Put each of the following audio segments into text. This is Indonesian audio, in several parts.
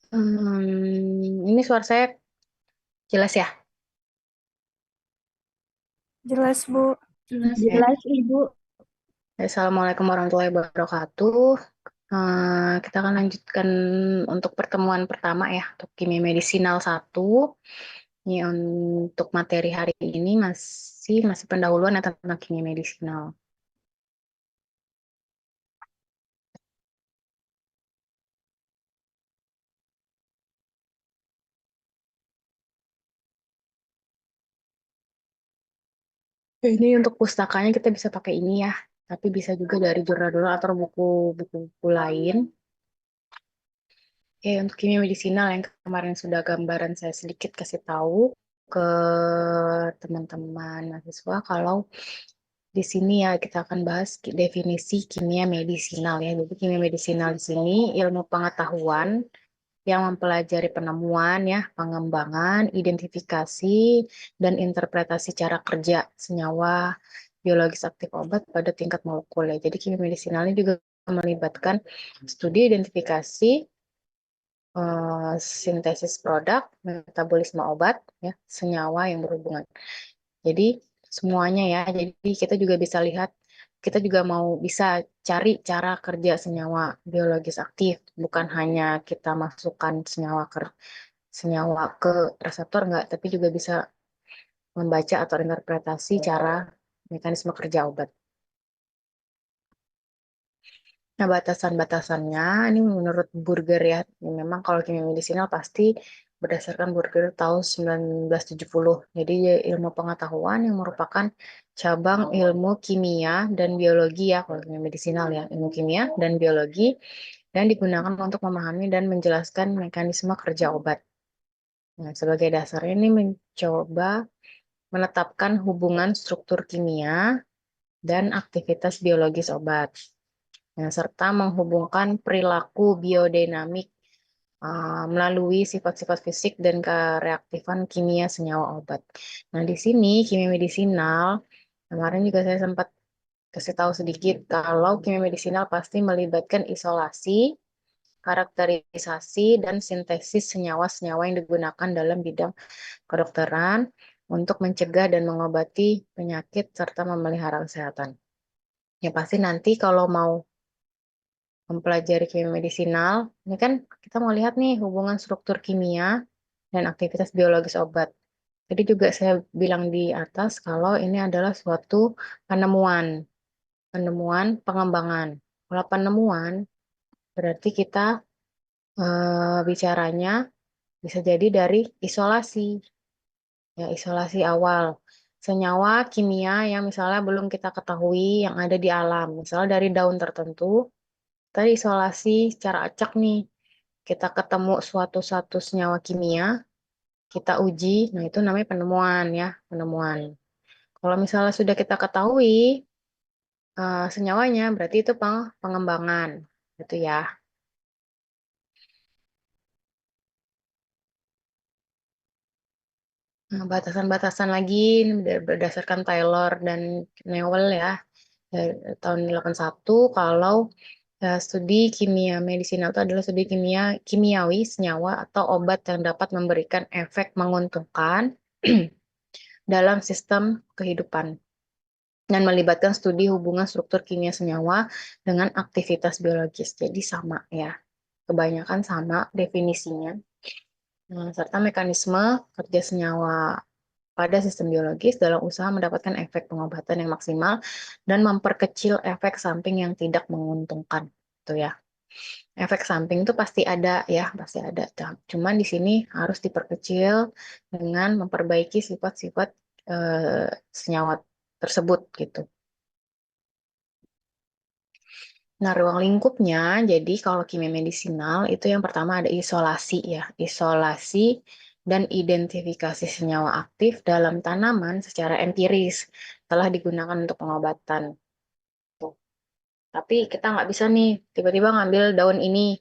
Ini suara saya jelas ya? Jelas, Bu. Ya. Jelas, Ibu. Assalamualaikum warahmatullahi wabarakatuh. Kita akan lanjutkan untuk pertemuan pertama ya, untuk kimia medisinal 1. Ini untuk materi hari ini masih pendahuluan ya tentang kimia medisinal. Ini untuk pustakanya kita bisa pakai ini ya, tapi bisa juga dari jurnal-jurnal atau buku-buku lain. Untuk kimia medisinal yang kemarin sudah gambaran saya sedikit kasih tahu ke teman-teman mahasiswa kalau di sini ya kita akan bahas definisi kimia medisinal ya. Jadi kimia medisinal di sini ilmu pengetahuan yang mempelajari penemuan ya, pengembangan, identifikasi dan interpretasi cara kerja senyawa biologis aktif obat pada tingkat molekul ya. Jadi kimia medisinal ini juga melibatkan studi identifikasi sintesis produk, metabolisme obat, ya, senyawa yang berhubungan. Jadi semuanya ya. Jadi kita juga bisa lihat, kita juga mau bisa cari cara kerja senyawa biologis aktif, bukan hanya kita masukkan senyawa ke reseptor enggak, tapi juga bisa membaca atau interpretasi cara mekanisme kerja obat. Nah, batasan-batasannya ini menurut Burger ya. Memang kalau kimia medisinal pasti berdasarkan Burger tahun 1970. Jadi ya ilmu pengetahuan yang merupakan cabang ilmu kimia dan biologi ya, kalau kimia medisinal ya, ilmu kimia dan biologi dan digunakan untuk memahami dan menjelaskan mekanisme kerja obat. Nah, sebagai dasarnya ini mencoba menetapkan hubungan struktur kimia dan aktivitas biologis obat. Nah, serta menghubungkan perilaku biodinamik melalui sifat-sifat fisik dan kereaktifan kimia senyawa obat. Nah, di sini kimia medisinal, kemarin juga saya sempat kasih tahu sedikit kalau kimia medisinal pasti melibatkan isolasi, karakterisasi, dan sintesis senyawa-senyawa yang digunakan dalam bidang kedokteran untuk mencegah dan mengobati penyakit serta memelihara kesehatan. Ya pasti nanti kalau mau mempelajari kimia medisinal, ini kan kita mau lihat nih hubungan struktur kimia dan aktivitas biologis obat. Jadi juga saya bilang di atas kalau ini adalah suatu penemuan, penemuan pengembangan. Kalau penemuan berarti kita bicaranya bisa jadi dari isolasi, ya isolasi awal. Senyawa kimia yang misalnya belum kita ketahui yang ada di alam, misalnya dari daun tertentu, kita isolasi secara acak nih. Kita ketemu suatu senyawa kimia, kita uji, nah itu namanya penemuan ya, penemuan. Kalau misalnya sudah kita ketahui senyawanya, berarti itu pengembangan, gitu ya. Nah, batasan-batasan lagi ini berdasarkan Taylor dan Newell ya, dari tahun 81, kalau studi kimia medisinal itu adalah studi kimiawi senyawa atau obat yang dapat memberikan efek menguntungkan dalam sistem kehidupan dan melibatkan studi hubungan struktur kimia senyawa dengan aktivitas biologis. Jadi sama ya, kebanyakan sama definisinya. Nah, serta mekanisme kerja senyawa pada sistem biologis dalam usaha mendapatkan efek pengobatan yang maksimal dan memperkecil efek samping yang tidak menguntungkan. Itu ya. Efek samping itu pasti ada ya, pasti ada. Cuman di sini harus diperkecil dengan memperbaiki sifat-sifat senyawa tersebut gitu. Nah, ruang lingkupnya, jadi kalau kimia medisinal itu yang pertama ada isolasi ya, isolasi dan identifikasi senyawa aktif dalam tanaman secara empiris telah digunakan untuk pengobatan. Tuh. Tapi kita nggak bisa nih tiba-tiba ngambil daun ini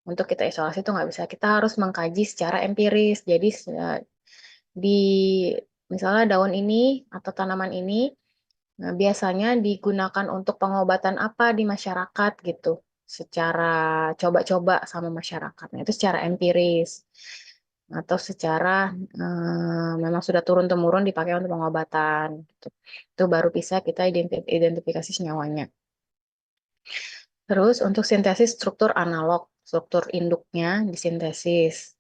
untuk kita isolasi itu nggak bisa. Kita harus mengkaji secara empiris. Jadi di misalnya daun ini atau tanaman ini, nah, biasanya digunakan untuk pengobatan apa di masyarakat gitu. secara coba-coba sama masyarakat. Nah, itu secara empiris atau secara memang sudah turun-temurun dipakai untuk pengobatan. Gitu. Itu baru bisa kita identifikasi senyawanya. Terus untuk sintesis struktur analog, struktur induknya disintesis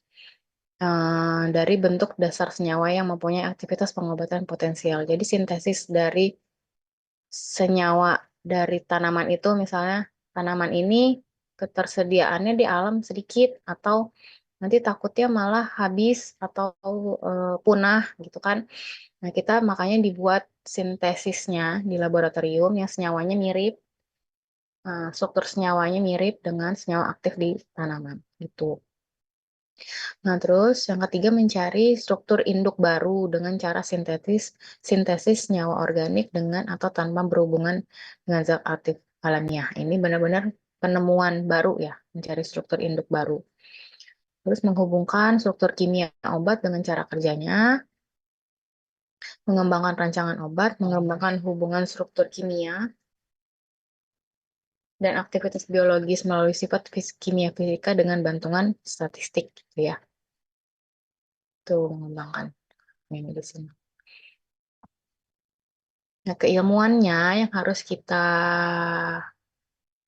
dari bentuk dasar senyawa yang mempunyai aktivitas pengobatan potensial. Jadi sintesis dari senyawa dari tanaman itu, misalnya tanaman ini ketersediaannya di alam sedikit atau nanti takutnya malah habis atau punah gitu kan. Nah, kita makanya dibuat sintesisnya di laboratorium yang senyawanya mirip, struktur senyawanya mirip dengan senyawa aktif di tanaman gitu. Nah, terus yang ketiga mencari struktur induk baru dengan cara sintesis senyawa organik dengan atau tanpa berhubungan dengan zat aktif alamiah. Ini benar-benar penemuan baru ya, mencari struktur induk baru. Terus menghubungkan struktur kimia obat dengan cara kerjanya, mengembangkan rancangan obat, mengembangkan hubungan struktur kimia dan aktivitas biologis melalui sifat kimia fisika dengan bantuan statistik gitu ya. Itu mengembangkan medicine. Nah, keilmuannya yang harus kita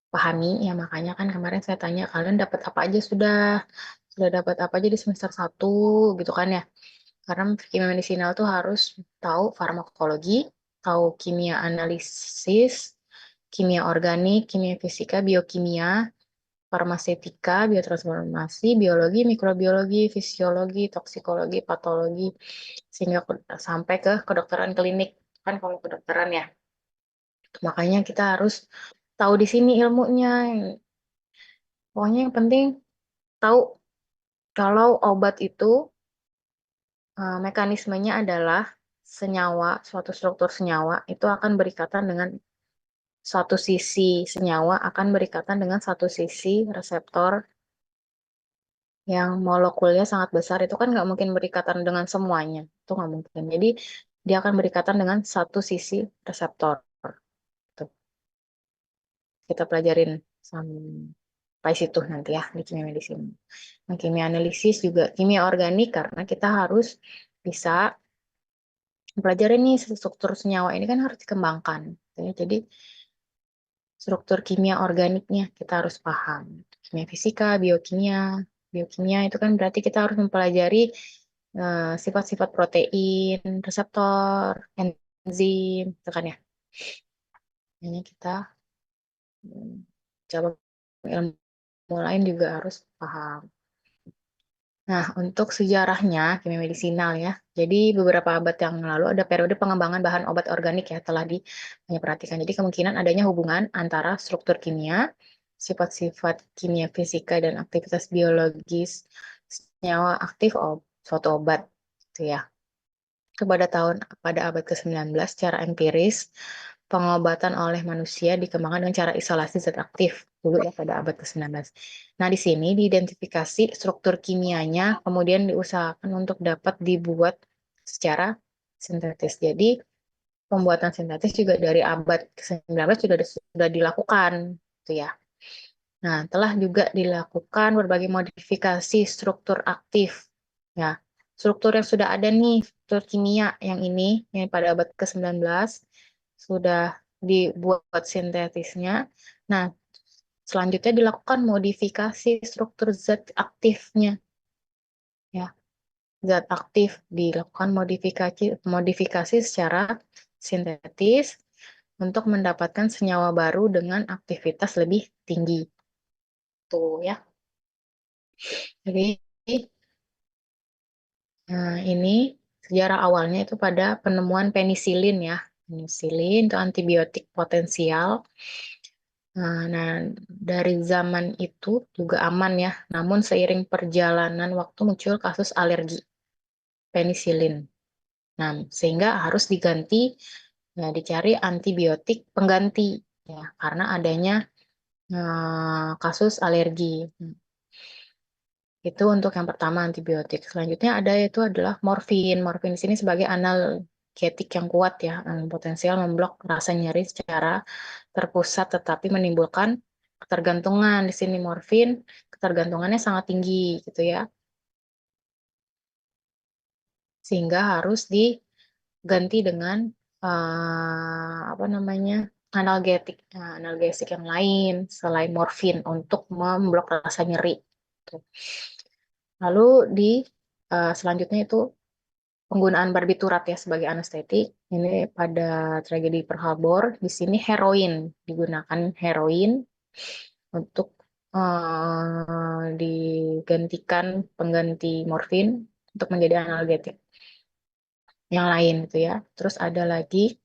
pahami, ya makanya kan kemarin saya tanya, kalian dapat apa aja sudah dapat apa aja di semester 1 gitu kan ya. Karena kimia medisinal tuh harus tahu farmakologi, tahu kimia analisis, kimia organik, kimia fisika, biokimia, farmaseutika, biotransformasi, biologi, mikrobiologi, fisiologi, toksikologi, patologi, sehingga sampai ke kedokteran klinik. Kan kalau kedokteran ya. Makanya kita harus tahu di sini ilmunya. Pokoknya yang penting tahu kalau obat itu mekanismenya adalah senyawa, suatu struktur senyawa itu akan berikatan dengan satu sisi senyawa akan berikatan dengan satu sisi reseptor yang molekulnya sangat besar. Itu kan nggak mungkin berikatan dengan semuanya. Itu nggak mungkin. Jadi dia akan berikatan dengan satu sisi reseptor. Tuh. Kita pelajarin sampai situ nanti ya di kimia medicine. Nah, kimia analisis juga kimia organik karena kita harus bisa mempelajari nih struktur senyawa ini kan harus dikembangkan. Jadi struktur kimia organiknya kita harus paham. Kimia fisika, biokimia. Biokimia itu kan berarti kita harus mempelajari sifat-sifat protein, reseptor, enzim, itu kan ya. Ini kita coba ilmu lain juga harus paham. Nah, untuk sejarahnya kimia medisinal ya. Jadi beberapa abad yang lalu ada periode pengembangan bahan obat organik ya telah diperhatikan. Jadi kemungkinan adanya hubungan antara struktur kimia, sifat-sifat kimia fisika dan aktivitas biologis senyawa aktif suatu obat gitu ya. Pada abad ke-19 secara empiris pengobatan oleh manusia dikembangkan dengan cara isolasi zat aktif dulu ya pada abad ke-19. Nah, di sini diidentifikasi struktur kimianya kemudian diusahakan untuk dapat dibuat secara sintetis. Jadi, pembuatan sintetis juga dari abad ke-19 sudah dilakukan gitu ya. Nah, telah juga dilakukan berbagai modifikasi struktur aktif. Ya, struktur yang sudah ada nih, struktur kimia yang ini, yang pada abad ke-19, sudah dibuat sintetisnya. Nah, selanjutnya dilakukan modifikasi struktur zat aktifnya. Ya, zat aktif dilakukan modifikasi secara sintetis untuk mendapatkan senyawa baru dengan aktivitas lebih tinggi. Tuh ya. Jadi ini sejarah awalnya itu pada penemuan penisilin ya. Penisilin itu antibiotik potensial. Nah, dari zaman itu juga aman ya. Namun seiring perjalanan waktu muncul kasus alergi penisilin. Nah, sehingga harus diganti, nah, dicari antibiotik pengganti ya, karena adanya kasus alergi. Itu untuk yang pertama antibiotik. Selanjutnya ada itu adalah morfin. Morfin di sini sebagai analgetik yang kuat ya, potensial memblok rasa nyeri secara terpusat tetapi menimbulkan ketergantungan di sini morfin, ketergantungannya sangat tinggi gitu ya. Sehingga harus diganti dengan apa namanya? Analgesik yang lain selain morfin untuk memblok rasa nyeri. Tuh. Lalu selanjutnya itu penggunaan barbiturat ya sebagai anestetik. Ini pada tragedi Pearl Harbor, di sini heroin digunakan heroin untuk digantikan pengganti morfin untuk menjadi analgetik yang lain gitu ya. Terus ada lagi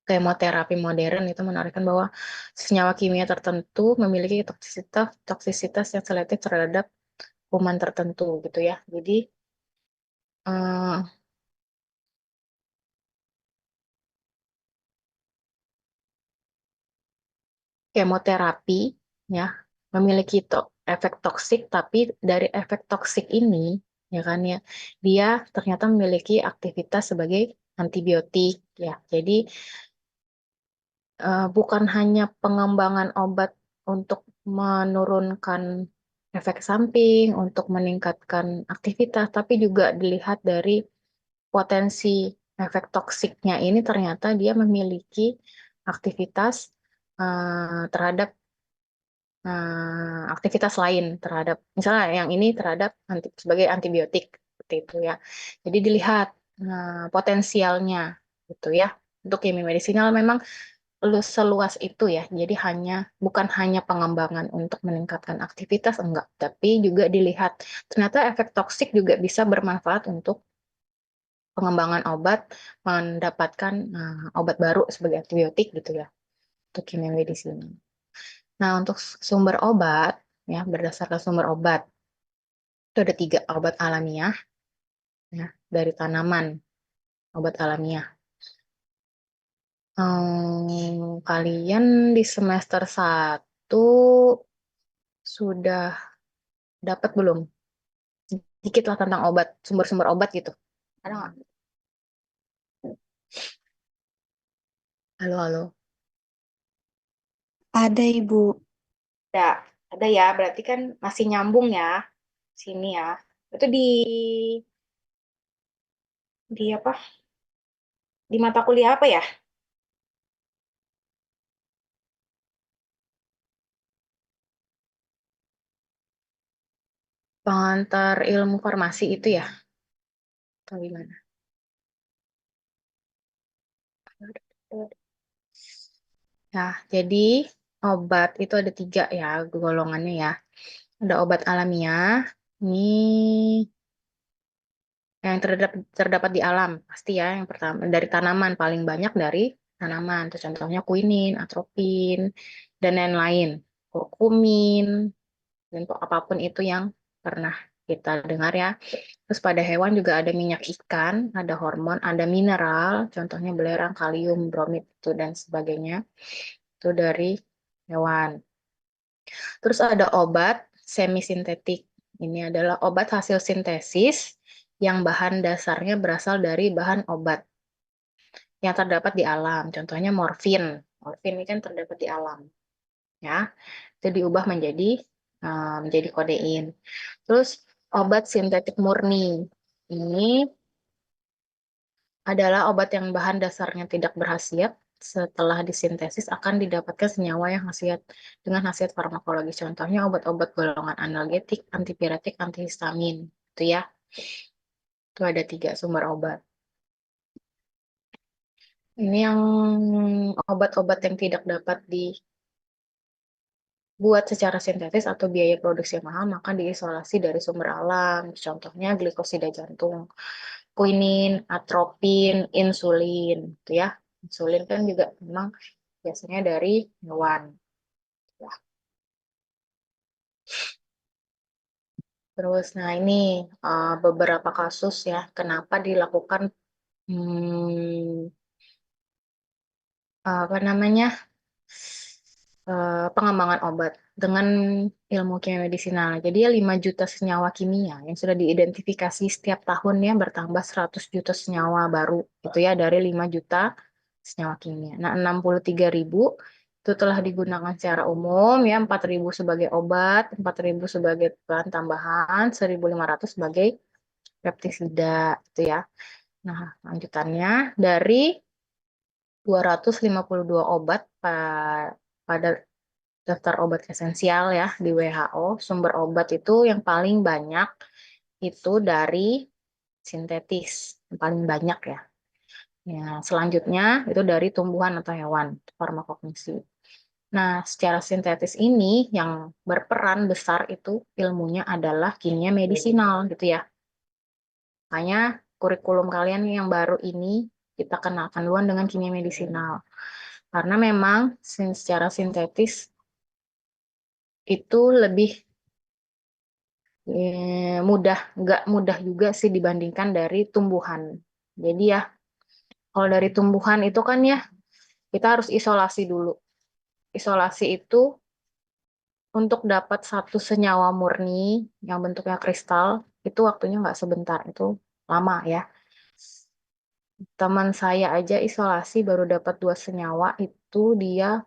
kemoterapi modern itu menarikkan bahwa senyawa kimia tertentu memiliki toksisitas yang selektif terhadap kuman tertentu gitu ya. Jadi eh, kemoterapi ya memiliki efek toksik, tapi dari efek toksik ini ya kan ya dia ternyata memiliki aktivitas sebagai antibiotik ya. Jadi bukan hanya pengembangan obat untuk menurunkan efek samping, untuk meningkatkan aktivitas, tapi juga dilihat dari potensi efek toksiknya ini ternyata dia memiliki aktivitas terhadap aktivitas lain terhadap misalnya yang ini terhadap sebagai antibiotik seperti itu ya. Jadi dilihat potensialnya gitu ya. Untuk kimia medisinal memang seluas itu ya. Jadi bukan hanya pengembangan untuk meningkatkan aktivitas enggak, tapi juga dilihat ternyata efek toksik juga bisa bermanfaat untuk pengembangan obat, mendapatkan obat baru sebagai antibiotik gitu ya untuk kimia medisina. Nah, untuk sumber obat, ya berdasarkan sumber obat, itu ada 3 obat alamiah, ya dari tanaman, obat alamiah. Kalian di semester 1 sudah dapat belum? Dikit lah tentang obat, sumber-sumber obat gitu. Ada nggak? Halo, halo. Ada Ibu. Ada, ada ya. Berarti kan masih nyambung ya, sini ya. Itu di apa? Di mata kuliah apa ya? Pengantar ilmu farmasi itu ya? Atau gimana? Nah, jadi obat itu ada 3 ya golongannya ya. Ada obat alamiah, ini yang terdapat di alam, pasti ya. Yang pertama dari tanaman, paling banyak dari tanaman. Tuh, contohnya quinin, atropin, dan lain-lain. Kurkumin, dan apapun itu yang pernah kita dengar ya. Terus pada hewan juga ada minyak ikan, ada hormon, ada mineral, contohnya belerang, kalium, bromid, itu dan sebagainya. Itu dari hewan. Terus ada obat semisintetik. Ini adalah obat hasil sintesis yang bahan dasarnya berasal dari bahan obat yang terdapat di alam. Contohnya morfin. Morfin ini kan terdapat di alam, ya. Itu diubah menjadi kodein. Terus obat sintetik murni. Ini adalah obat yang bahan dasarnya tidak berkhasiat. Setelah disintesis akan didapatkan senyawa yang dengan khasiat farmakologi. Contohnya obat-obat golongan analgetik, antipiretik, antihistamin. Itu ya. Itu ada 3 sumber obat. Ini yang obat-obat yang tidak dapat dibuat secara sintetis atau biaya produksi yang mahal, maka diisolasi dari sumber alam. Contohnya glikosida jantung, quinin, atropin, insulin, gitu ya. Insulin kan juga memang biasanya dari hewan. Ya. Terus, nah ini beberapa kasus ya, kenapa dilakukan apa namanya pengembangan obat dengan ilmu kimia medisinal. Jadi ya 5 juta senyawa kimia yang sudah diidentifikasi setiap tahunnya bertambah 100 juta senyawa baru gitu ya dari 5 juta senyawa kimia. Nah, 63.000 itu telah digunakan secara umum ya, 4.000 sebagai obat, 4.000 sebagai bahan tambahan, 1.500 sebagai pestisida itu ya. Nah, lanjutannya dari 252 obat pada daftar obat esensial ya di WHO, sumber obat itu yang paling banyak itu dari sintetis, yang paling banyak ya. Ya, selanjutnya itu dari tumbuhan atau hewan, farmakognisi. Nah, secara sintetis ini yang berperan besar itu ilmunya adalah kimia medisinal gitu ya. Makanya kurikulum kalian yang baru ini kita kenalkan duluan dengan kimia medisinal. Karena memang secara sintetis itu lebih mudah, nggak mudah juga sih dibandingkan dari tumbuhan. Jadi ya, kalau dari tumbuhan itu kan ya, kita harus isolasi dulu. Isolasi itu untuk dapat satu senyawa murni yang bentuknya kristal, itu waktunya nggak sebentar, itu lama ya. Teman saya aja isolasi baru dapat 2 senyawa, itu dia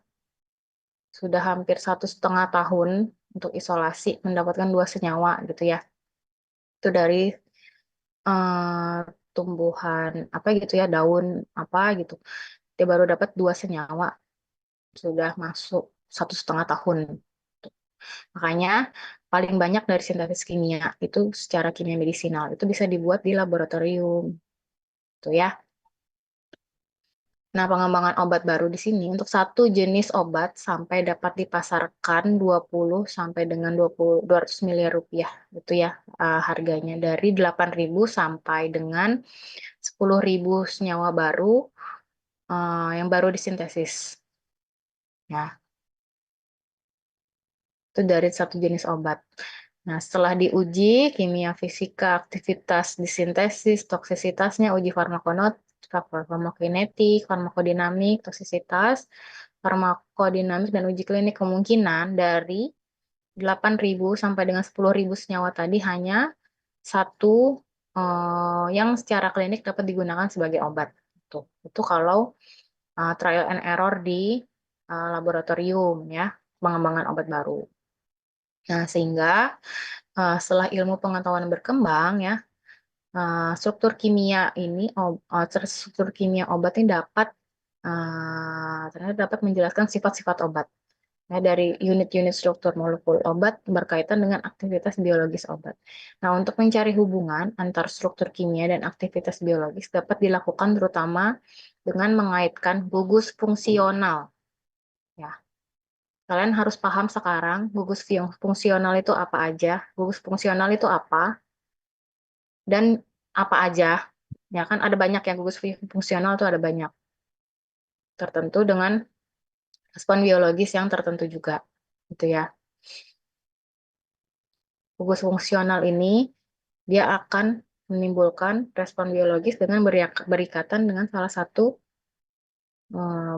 sudah hampir 1,5 tahun untuk isolasi mendapatkan 2 senyawa gitu ya. Itu dari eh, tumbuhan apa gitu ya, daun apa gitu. Dia baru dapat 2 senyawa, sudah masuk 1,5 tahun. Makanya paling banyak dari sintesis kimia itu secara kimia medisinal itu bisa dibuat di laboratorium, tuh ya. Nah, pengembangan obat baru di sini untuk satu jenis obat sampai dapat dipasarkan 20 sampai dengan 200 miliar rupiah itu ya, harganya dari 8.000 sampai dengan 10.000 senyawa baru yang baru disintesis. Ya, itu dari satu jenis obat. Nah, setelah diuji kimia fisika, aktivitas disintesis, toksisitasnya, uji farmakokinetik, farmakodinamik, toksisitas, farmakodinamik, dan uji klinik, kemungkinan dari 8.000 sampai dengan 10.000 senyawa tadi hanya satu yang secara klinik dapat digunakan sebagai obat. Itu kalau trial and error di laboratorium ya, pengembangan obat baru. Nah, sehingga setelah ilmu pengetahuan berkembang ya, struktur kimia ini, struktur kimia obat ini ternyata dapat menjelaskan sifat-sifat obat. Ya, dari unit-unit struktur molekul obat berkaitan dengan aktivitas biologis obat. Nah, untuk mencari hubungan antar struktur kimia dan aktivitas biologis dapat dilakukan terutama dengan mengaitkan gugus fungsional. Ya, kalian harus paham sekarang gugus fungsional itu apa aja, gugus fungsional itu apa, dan apa aja. Ya kan ada banyak ya, gugus fungsional itu ada banyak. Tertentu dengan respon biologis yang tertentu juga. Gitu ya. Gugus fungsional ini dia akan menimbulkan respon biologis dengan berikatan dengan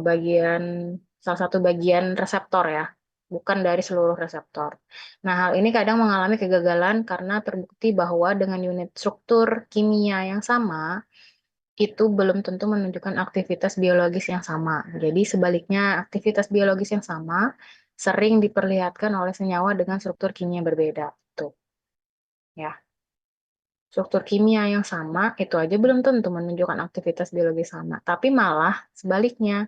bagian salah satu bagian reseptor ya, bukan dari seluruh reseptor. Nah, hal ini kadang mengalami kegagalan karena terbukti bahwa dengan unit struktur kimia yang sama itu belum tentu menunjukkan aktivitas biologis yang sama. Jadi sebaliknya, aktivitas biologis yang sama sering diperlihatkan oleh senyawa dengan struktur kimia berbeda. Tuh, ya. Struktur kimia yang sama itu aja belum tentu menunjukkan aktivitas biologis sama. Tapi malah sebaliknya,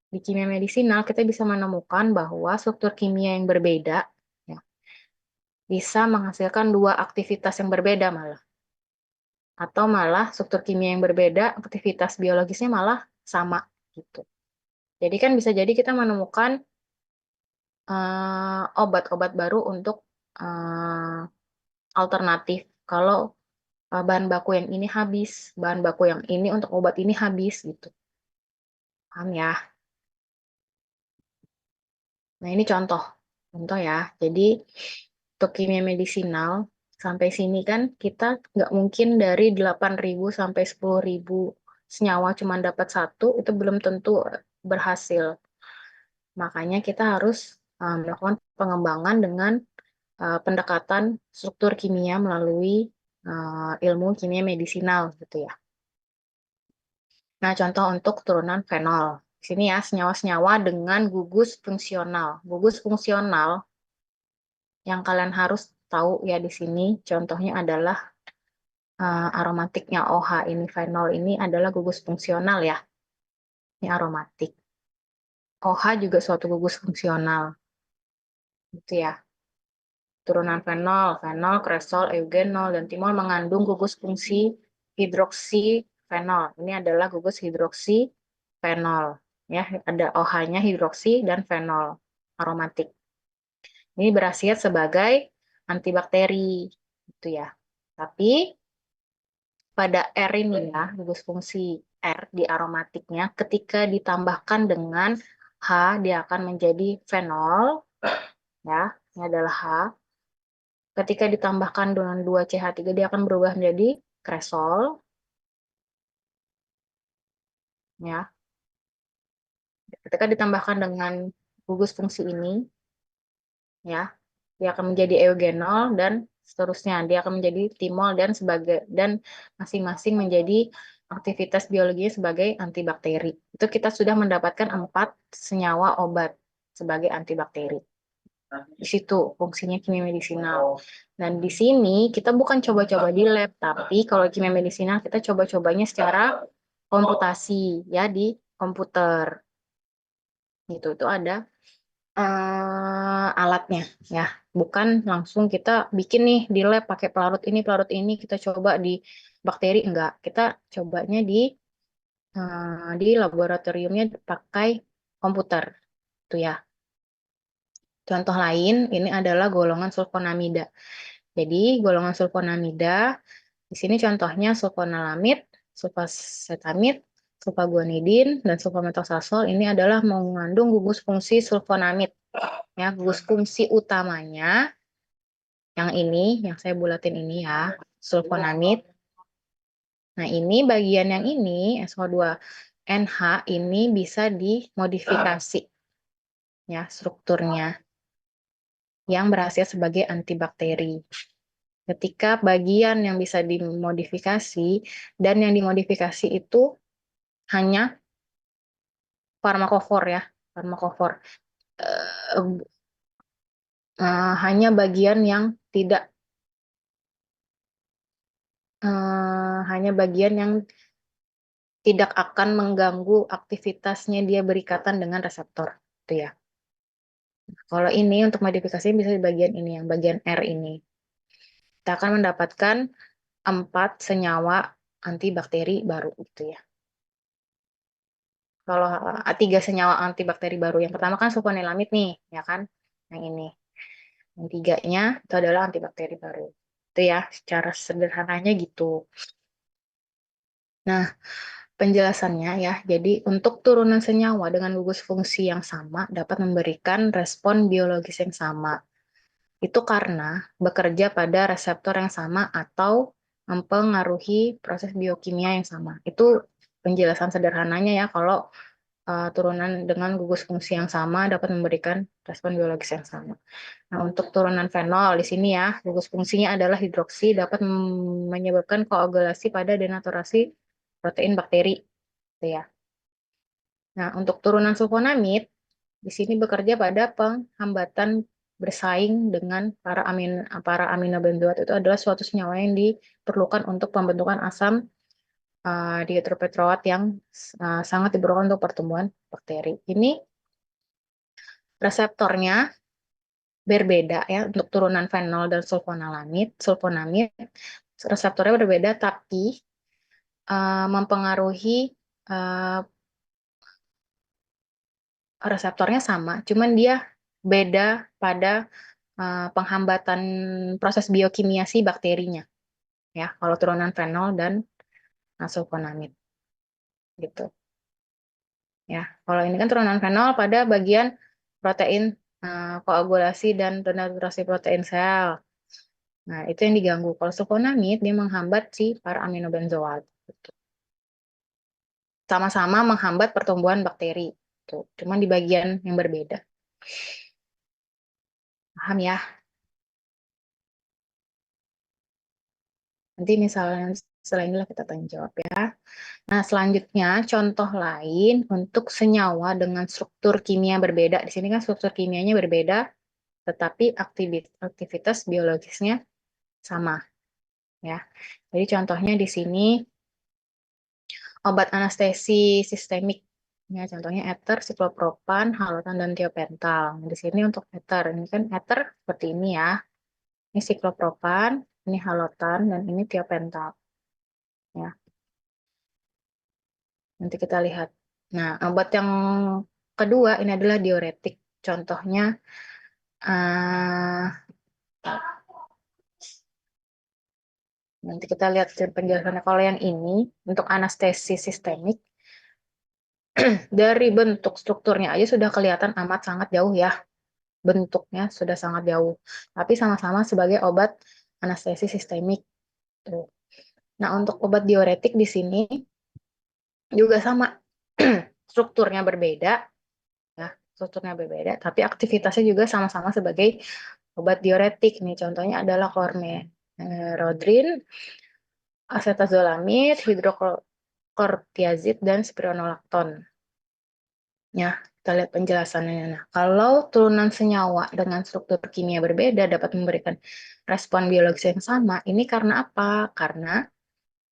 di kimia medisinal kita bisa menemukan bahwa struktur kimia yang berbeda ya, bisa menghasilkan 2 aktivitas yang berbeda malah. Atau malah struktur kimia yang berbeda, aktivitas biologisnya malah sama gitu. Jadi kan bisa jadi kita menemukan obat-obat baru untuk eh, alternatif. Kalau bahan baku yang ini habis, bahan baku yang ini untuk obat ini habis gitu. Paham ya? Nah, ini contoh. Contoh ya. Jadi, untuk kimia medisinal, sampai sini kan kita nggak mungkin dari 8.000 sampai 10.000 senyawa cuma dapat satu, itu belum tentu berhasil. Makanya kita harus melakukan pengembangan dengan pendekatan struktur kimia melalui ilmu kimia medisinal gitu ya. Nah, contoh untuk turunan fenol. Sini ya, senyawa-senyawa dengan gugus fungsional. Gugus fungsional yang kalian harus tahu ya di sini, contohnya adalah aromatiknya OH ini, fenol ini adalah gugus fungsional ya. Ini aromatik. OH juga suatu gugus fungsional. Gitu ya. Turunan fenol, fenol, kresol, eugenol, dan timol mengandung gugus fungsi hidroksi fenol. Ini adalah gugus hidroksi fenol. Ya, ada OH-nya hidroksi dan fenol aromatik. Ini berkhasiat sebagai antibakteri, gitu ya. Tapi pada R ini ya, gugus fungsi R di aromatiknya, ketika ditambahkan dengan H, dia akan menjadi fenol, ya, ini adalah H. Ketika ditambahkan dengan 2CH3, dia akan berubah menjadi kresol, ya. Ketika ditambahkan dengan gugus fungsi ini, ya, dia akan menjadi eugenol dan seterusnya. Dia akan menjadi timol dan masing-masing menjadi aktivitas biologinya sebagai antibakteri. Itu kita sudah mendapatkan 4 senyawa obat sebagai antibakteri. Di situ fungsinya kimia medisinal. Dan di sini kita bukan coba-coba di lab, tapi kalau kimia medisinal kita coba-cobanya secara komputasi ya di komputer. Gitu itu ada alatnya ya, bukan langsung kita bikin nih di lab pakai pelarut ini kita coba di bakteri, enggak, kita cobanya di laboratoriumnya pakai komputer tuh ya. Contoh lain ini adalah golongan sulfonamida. Jadi golongan sulfonamida di sini contohnya sulfonilamid, sulfacetamid, sulfaguanidin, dan sulfamethoxazole ini adalah mengandung gugus fungsi sulfonamid. Ya, gugus fungsi utamanya yang ini, yang saya bulatin ini ya, sulfonamid. Nah, ini bagian yang ini, SO2NH ini bisa dimodifikasi ya strukturnya yang berhasil sebagai antibakteri. Ketika bagian yang bisa dimodifikasi dan yang dimodifikasi itu hanya farmakofor ya, farmakofor. Eh, hanya bagian yang tidak hanya bagian yang tidak akan mengganggu aktivitasnya dia berikatan dengan reseptor, itu ya. Kalau ini untuk modifikasi bisa di bagian ini, yang bagian R ini. Kita akan mendapatkan 4 senyawa antibakteri baru, gitu ya. Kalau 3 senyawa antibakteri baru, yang pertama kan sulfonilamid nih, ya kan? Yang ini. Yang tiganya itu adalah antibakteri baru. Itu ya, secara sederhananya gitu. Nah, penjelasannya ya, jadi untuk turunan senyawa dengan gugus fungsi yang sama dapat memberikan respon biologis yang sama. Itu karena bekerja pada reseptor yang sama atau mempengaruhi proses biokimia yang sama. Itu penjelasan sederhananya ya, kalau turunan dengan gugus fungsi yang sama dapat memberikan respon biologis yang sama. Nah, untuk turunan fenol di sini ya, gugus fungsinya adalah hidroksi, dapat menyebabkan koagulasi pada denaturasi protein bakteri, gitu ya. Nah, untuk turunan sulfonamid di sini bekerja pada penghambatan bersaing dengan para aminobenzoat. Itu adalah suatu senyawa yang diperlukan untuk pembentukan asam dihidropetroat yang sangat diperlukan untuk pertumbuhan bakteri. Ini reseptornya berbeda ya untuk turunan fenol dan sulfonamid reseptornya berbeda tapi mempengaruhi uh, reseptornya sama, cuman dia beda pada penghambatan proses biokimia si bakterinya ya. Kalau turunan fenol dan sulfonamid gitu ya. Kalau ini kan turunan fenol pada bagian protein koagulasi dan denaturasi protein sel. Nah, itu yang diganggu. Kalau sulfonamid, dia menghambat si para aminobenzoat. Gitu. Sama-sama menghambat pertumbuhan bakteri. Tuh. Cuma di bagian yang berbeda. Paham ya? Nanti misalnya Setelah inilah kita tanya jawab ya. Nah, selanjutnya contoh lain untuk senyawa dengan struktur kimia berbeda. Di sini kan struktur kimianya berbeda, tetapi aktivitas biologisnya sama ya. Jadi contohnya di sini obat anestesi sistemik. Ya, contohnya ether, siklopropan, halotan, dan tiopental. Nah, di sini untuk ether, ini kan ether seperti ini ya. Ini siklopropan, ini halotan, dan ini tiopental. Ya, nanti kita lihat. Nah, obat yang kedua ini adalah diuretik. Contohnya, eh, nanti kita lihat penjelasannya. Kalau yang ini, untuk anestesi sistemik, dari bentuk strukturnya aja sudah kelihatan amat sangat jauh ya. Bentuknya sudah sangat jauh. Tapi sama-sama sebagai obat anestesi sistemik. Tuh. Nah, untuk obat diuretik di sini juga sama. Strukturnya berbeda, ya, strukturnya berbeda, tapi aktivitasnya juga sama-sama sebagai obat diuretik. Nih, contohnya adalah chlormepridine, acetazolamid, hidrokortiazid, dan spironolakton. Ya, kita lihat penjelasannya. Nah, kalau turunan senyawa dengan struktur kimia berbeda dapat memberikan respon biologis yang sama, ini karena apa? Karena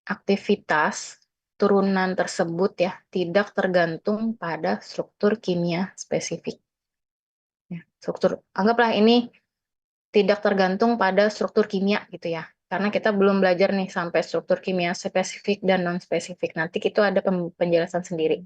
aktivitas turunan tersebut ya tidak tergantung pada struktur kimia spesifik. Ya, anggaplah ini tidak tergantung pada struktur kimia gitu ya. Karena kita belum belajar nih sampai struktur kimia spesifik dan non spesifik. Nanti itu ada penjelasan sendiri.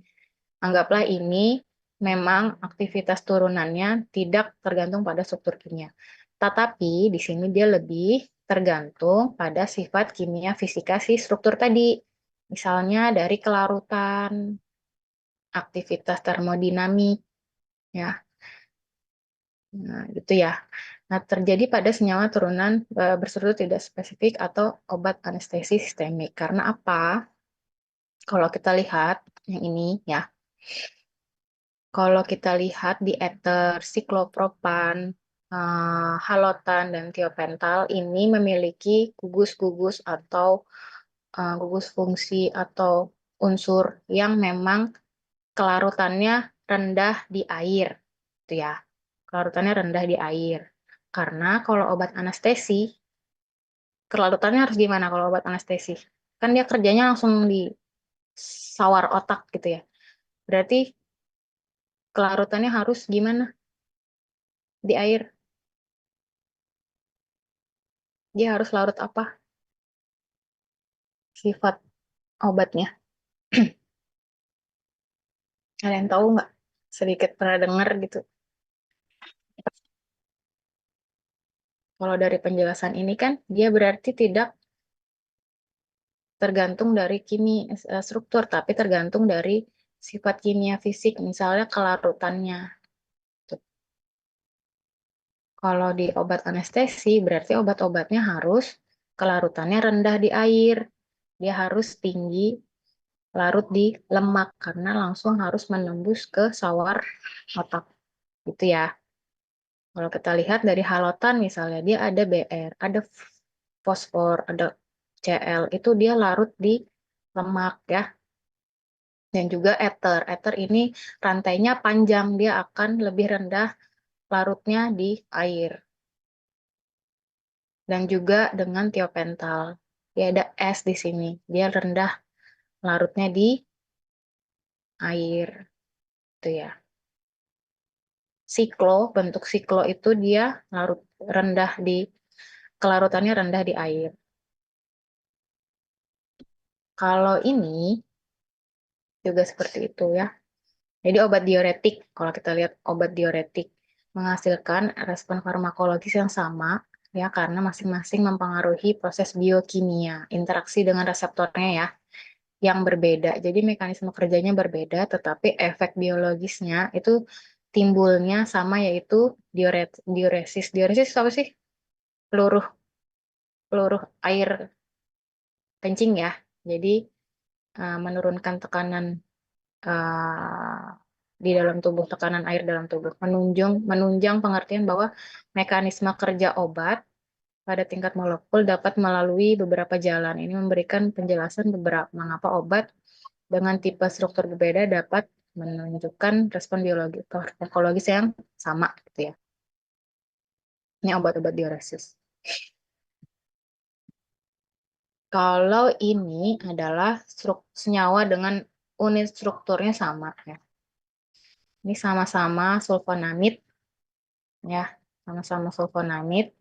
Anggaplah ini memang aktivitas turunannya tidak tergantung pada struktur kimia. Tetapi di sini dia lebih tergantung pada sifat kimia fisika si struktur tadi. Misalnya dari kelarutan, aktivitas termodinamik, ya. Nah, gitu ya. Nah, terjadi pada senyawa turunan berstruktur tidak spesifik atau obat anestesi sistemik. Karena apa? Kalau kita lihat yang ini ya. Kalau kita lihat di ether, siklopropan, halotan, dan tiopental ini memiliki gugus-gugus atau gugus fungsi atau unsur yang memang kelarutannya rendah di air, gitu ya. Kelarutannya rendah di air. Karena kalau obat anestesi, kelarutannya harus gimana kalau obat anestesi? Kan dia kerjanya langsung di sawar otak gitu ya. Berarti kelarutannya harus gimana di air? Dia harus larut apa? Sifat obatnya. Kalian tahu nggak? Sedikit pernah dengar gitu. Kalau dari penjelasan ini kan, dia berarti tidak tergantung dari struktur, tapi tergantung dari sifat kimia fisik, misalnya kelarutannya. Tuh. Kalau di obat anestesi, berarti obat-obatnya harus kelarutannya rendah di air. Dia harus tinggi, larut di lemak, karena langsung harus menembus ke sawar otak. Gitu ya. Kalau kita lihat dari halotan misalnya, dia ada Br, ada fosfor, ada Cl, itu dia larut di lemak ya. Dan juga ether. Ether ini rantainya panjang, dia akan lebih rendah larutnya di air. Dan juga dengan tiopental. Dia ada S di sini. Dia rendah larutnya di air. Itu ya. Bentuk siklo itu dia larut rendah di kelarutannya rendah di air. Kalau ini juga seperti itu ya. Jadi obat diuretik, kalau kita lihat obat diuretik menghasilkan respon farmakologis yang sama ya karena masing-masing mempengaruhi proses biokimia, interaksi dengan reseptornya ya yang berbeda. Jadi mekanisme kerjanya berbeda tetapi efek biologisnya itu timbulnya sama yaitu diuresis. Diuresis apa sih? Peluruh peluruh air kencing ya. Jadi menurunkan tekanan eh, di dalam tubuh, tekanan air dalam tubuh, menunjang pengertian bahwa mekanisme kerja obat pada tingkat molekul dapat melalui beberapa jalan. Ini memberikan penjelasan beberapa mengapa obat dengan tipe struktur berbeda dapat menunjukkan respon biologi atau farmakologis yang sama gitu ya. Ini obat-obat diuresis. Kalau ini adalah senyawa dengan unit strukturnya sama ya. Ini sama-sama sulfonamid ya, sama-sama sulfonamid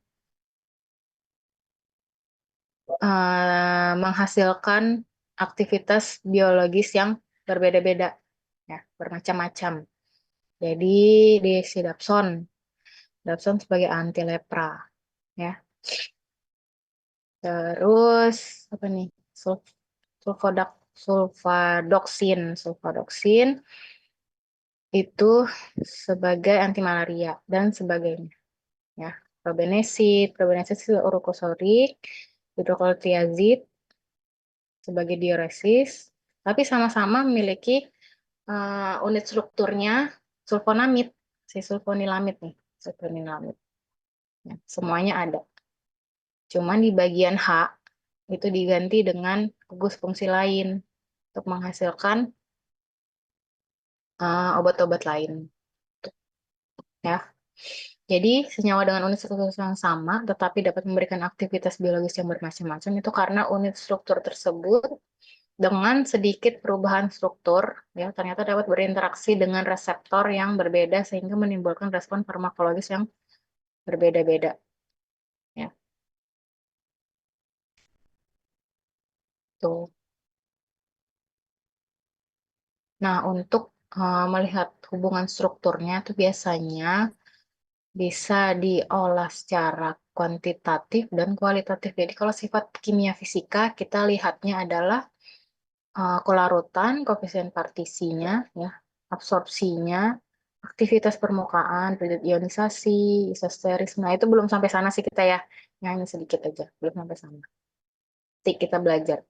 menghasilkan aktivitas biologis yang berbeda-beda ya, bermacam-macam. Jadi di si Dapson sebagai anti lepra ya. Terus apa nih? Sulfodak sulfadoksin itu sebagai anti malaria dan sebagainya ya. Probenesid itu urikosorik, hidroklorotiazid sebagai diuresis, tapi sama-sama memiliki unit strukturnya sulfonamid, si sulfonilamid nih, sulfonilamid. Ya, semuanya ada. Cuman di bagian H itu diganti dengan gugus fungsi lain untuk menghasilkan obat-obat lain. Ya. Jadi senyawa dengan unit struktur yang sama tetapi dapat memberikan aktivitas biologis yang bermacam-macam itu karena unit struktur tersebut dengan sedikit perubahan struktur ya ternyata dapat berinteraksi dengan reseptor yang berbeda sehingga menimbulkan respon farmakologis yang berbeda-beda ya. Tuh. Nah, untuk melihat hubungan strukturnya itu biasanya bisa diolah secara kuantitatif dan kualitatif. Jadi kalau sifat kimia fisika kita lihatnya adalah kelarutan, koefisien partisinya, ya, absorpsinya, aktivitas permukaan, penduduk ionisasi, isosterisme. Nah, itu belum sampai sana sih kita ya. Ya, hanya sedikit aja, belum sampai sana. Nanti kita belajar.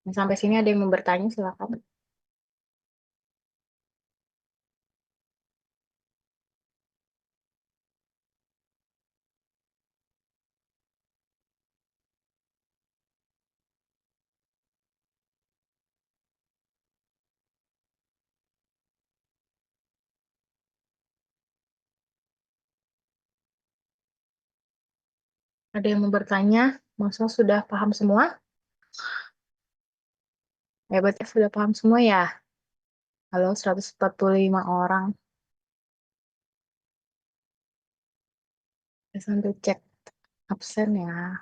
Nah, sampai sini ada yang mau bertanya, silakan. Ada yang mau bertanya? Masa sudah paham semua? Hebatnya sudah paham semua ya? Halo, 145 orang. Saya sambil cek absen ya.